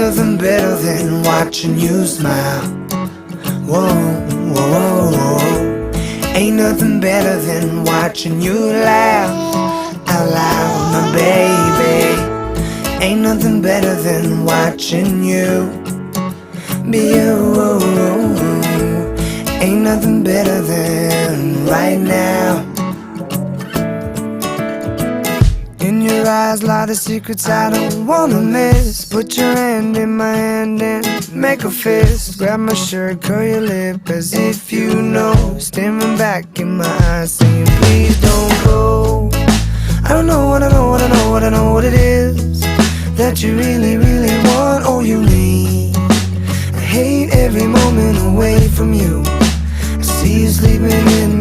nothing better than watching you smile. Whoa, whoa, whoa, whoa. Ain't nothing better than watching you laugh out loud, my baby. Ain't nothing better than watching you be you. Ain't nothing better than right now. In your eyes lie the secrets I don't wanna miss. Put your hand in my hand and make a fist. Grab my shirt, curl your lip as if you know. Staring back in my eyes saying please don't go. I don't know what I know, what I know, what I know what it is that you really, really want or you need. I hate every moment away from you. I see you sleeping in